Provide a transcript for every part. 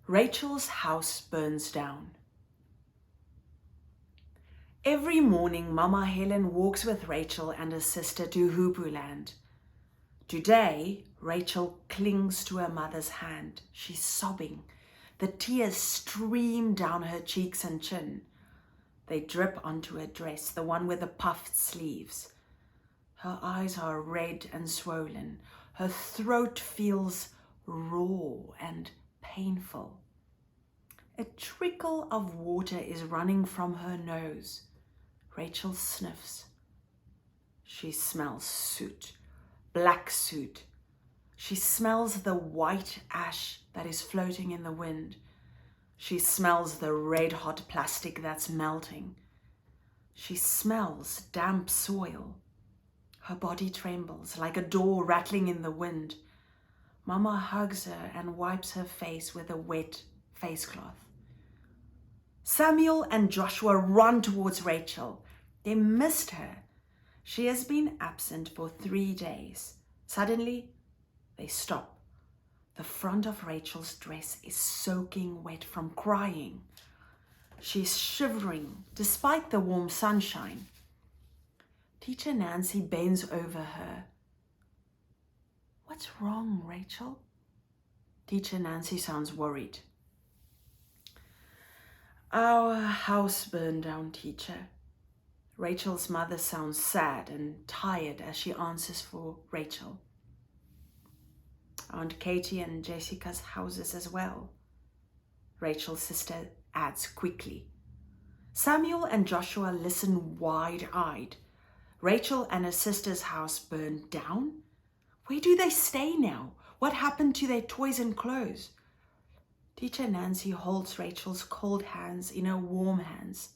Rachel's house burns down. Every morning, Mama Helen walks with Rachel and her sister to Hoopoe Land. Today, Rachel clings to her mother's hand. She's sobbing. The tears stream down her cheeks and chin. They drip onto her dress, the one with the puffed sleeves. Her eyes are red and swollen. Her throat feels raw and painful. A trickle of water is running from her nose. Rachel sniffs. She smells soot, black soot. She smells the white ash that is floating in the wind. She smells the red-hot plastic that's melting. She smells damp soil. Her body trembles like a door rattling in the wind. Mama hugs her and wipes her face with a wet face cloth. Samuel and Joshua run towards Rachel. They missed her. She has been absent for 3 days. Suddenly, they stop. The front of Rachel's dress is soaking wet from crying. She's shivering despite the warm sunshine. Teacher Nancy bends over her. "What's wrong, Rachel?" Teacher Nancy sounds worried. "Our house burned down, teacher." Rachel's mother sounds sad and tired as she answers for Rachel. "Aunt Katie and Jessica's houses as well," Rachel's sister adds quickly. Samuel and Joshua listen wide-eyed. Rachel and her sister's house burned down? Where do they stay now? What happened to their toys and clothes? Teacher Nancy holds Rachel's cold hands in her warm hands.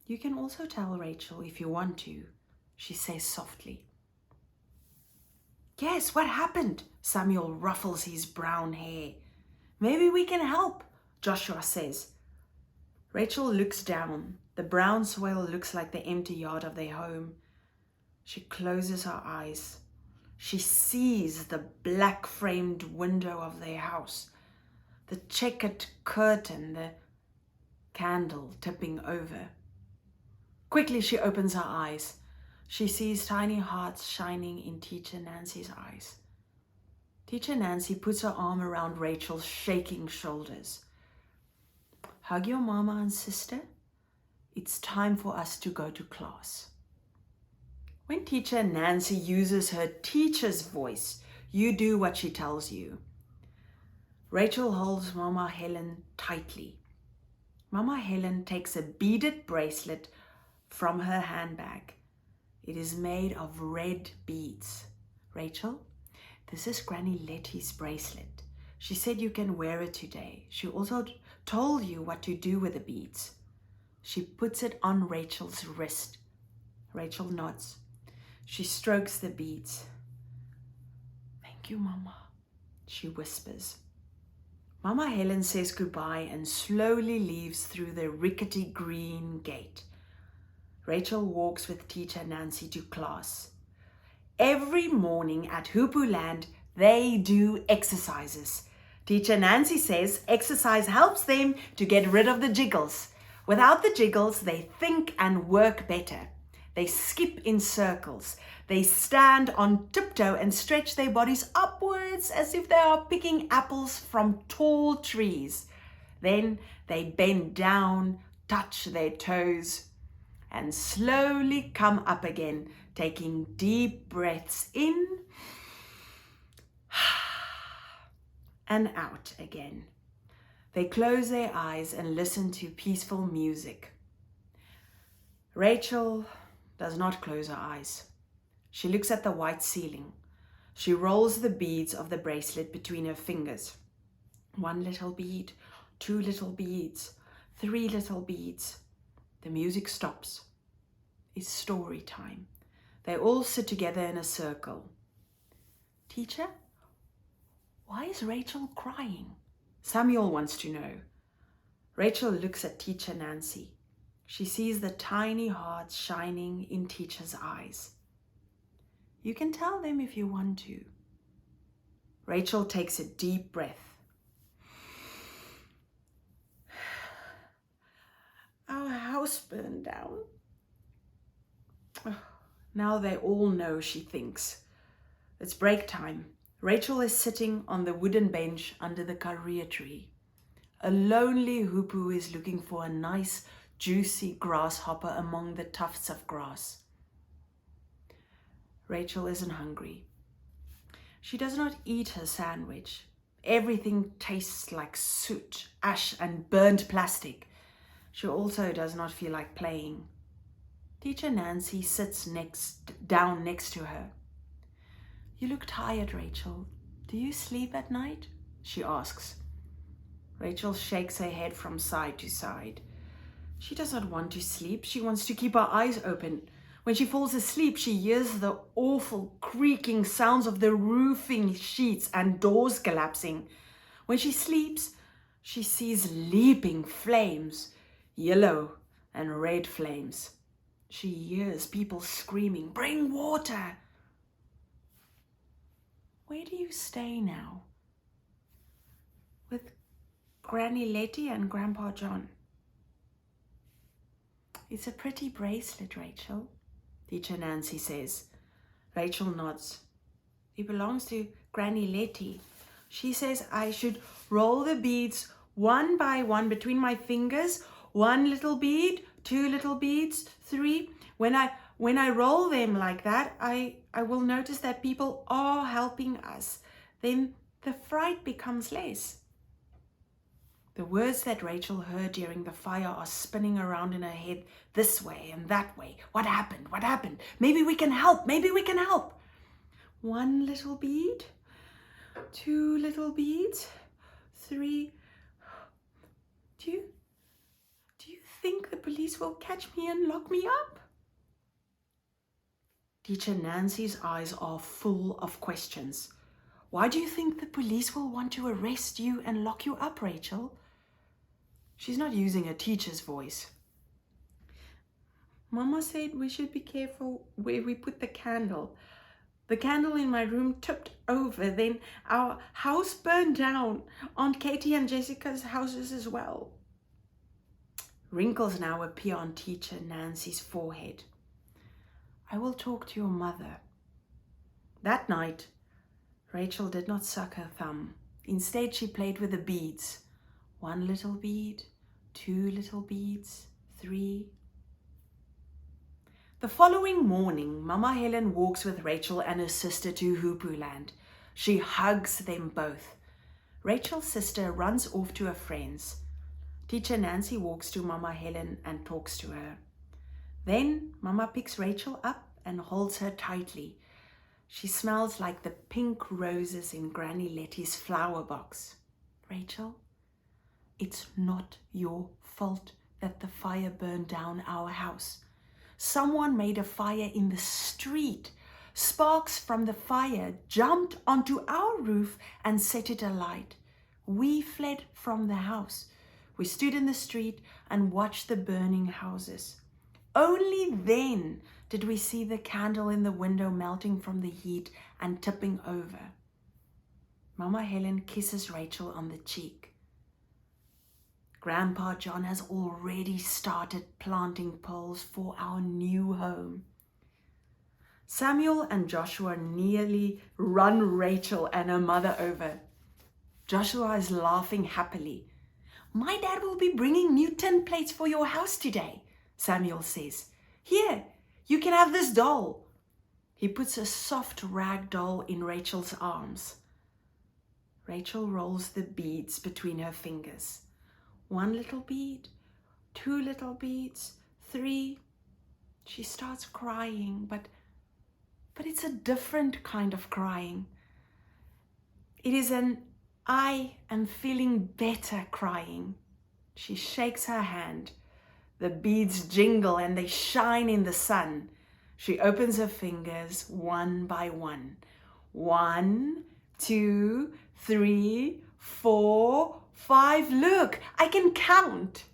"You can also tell Rachel if you want to," she says softly. "Yes, what happened?" Samuel ruffles his brown hair. "Maybe we can help," Joshua says. Rachel looks down. The brown soil looks like the empty yard of their home. She closes her eyes. She sees the black-framed window of their house, the checkered curtain, the candle tipping over. Quickly, she opens her eyes. She sees tiny hearts shining in Teacher Nancy's eyes. Teacher Nancy puts her arm around Rachel's shaking shoulders. "Hug your mama and sister. It's time for us to go to class." When Teacher Nancy uses her teacher's voice, you do what she tells you. Rachel holds Mama Helen tightly. Mama Helen takes a beaded bracelet from her handbag. It is made of red beads. "Rachel, this is Granny Lettie's bracelet. She said you can wear it today. She also told you what to do with the beads." She puts it on Rachel's wrist. Rachel nods. She strokes the beads. "Thank you, Mama," she whispers. Mama Helen says goodbye and slowly leaves through the rickety green gate. Rachel walks with Teacher Nancy to class. Every morning at Hoopoe Land, they do exercises. Teacher Nancy says exercise helps them to get rid of the jiggles. Without the jiggles, they think and work better. They skip in circles. They stand on tiptoe and stretch their bodies upwards as if they are picking apples from tall trees. Then they bend down, touch their toes, and slowly come up again, taking deep breaths in and out again. They close their eyes and listen to peaceful music. Rachel does not close her eyes. She looks at the white ceiling. She rolls the beads of the bracelet between her fingers. 1 little bead, 2 little beads, 3 little beads. The music stops. It's story time. They all sit together in a circle. "Teacher, why is Rachel crying?" Samuel wants to know. Rachel looks at Teacher Nancy. She sees the tiny hearts shining in Teacher's eyes. "You can tell them if you want to." Rachel takes a deep breath. house burned down. Now they all know, she thinks. It's break time. Rachel is sitting on the wooden bench under the career tree. A lonely hoopoe is looking for a nice, juicy grasshopper among the tufts of grass. Rachel isn't hungry. She does not eat her sandwich. Everything tastes like soot, ash, and burnt plastic. She also does not feel like playing. Teacher Nancy sits down next to her. You look tired, Rachel. Do you sleep at night? She asks. Rachel shakes her head from side to side. She does not want to sleep. She wants to keep her eyes open. When she falls asleep, she hears the awful creaking sounds of the roofing sheets and doors collapsing. When she sleeps, she sees leaping flames, yellow and red flames. She hears people screaming, "Bring water!" Where do you stay now? With Granny Lettie and Grandpa John. It's a pretty bracelet, Rachel, Teacher Nancy says. Rachel nods. It belongs to Granny Lettie. She says I should roll the beads one by one between my fingers. 1 little bead, 2 little beads, 3. When I roll them like that, I will notice that people are helping us. Then the fright becomes less. The words that Rachel heard during the fire are spinning around in her head, this way and that way. What happened? What happened? Maybe we can help. Maybe we can help. 1 little bead, 2 little beads, 3. Do you think the police will catch me and lock me up? Teacher Nancy's eyes are full of questions. Why do you think the police will want to arrest you and lock you up, Rachel? She's not using a teacher's voice. Mama said we should be careful where we put the candle. The candle in my room tipped over. Then our house burned down. Aunt Katie and Jessica's houses as well. Wrinkles now appear on Teacher Nancy's forehead. I will talk to your mother. That night, Rachel did not suck her thumb. Instead, she played with the beads. 1 little bead, 2 little beads, 3. The following morning, Mama Helen walks with Rachel and her sister to Hoopoe Land. She hugs them both. Rachel's sister runs off to her friends. Teacher Nancy walks to Mama Helen and talks to her. Then Mama picks Rachel up and holds her tightly. She smells like the pink roses in Granny Lettie's flower box. Rachel, it's not your fault that the fire burned down our house. Someone made a fire in the street. Sparks from the fire jumped onto our roof and set it alight. We fled from the house. We stood in the street and watched the burning houses. Only then did we see the candle in the window melting from the heat and tipping over. Mama Helen kisses Rachel on the cheek. Grandpa John has already started planting poles for our new home. Samuel and Joshua nearly run Rachel and her mother over. Joshua is laughing happily. My dad will be bringing new tin plates for your house today, Samuel says. Here, you can have this doll. He puts a soft rag doll in Rachel's arms. Rachel rolls the beads between her fingers. 1 little bead, 2 little beads, 3. She starts crying, but it's a different kind of crying. It is an I am feeling better crying. She shakes her hand. The beads jingle and they shine in the sun. She opens her fingers one by one. 1, 2, 3, 4, 5. Look, I can count.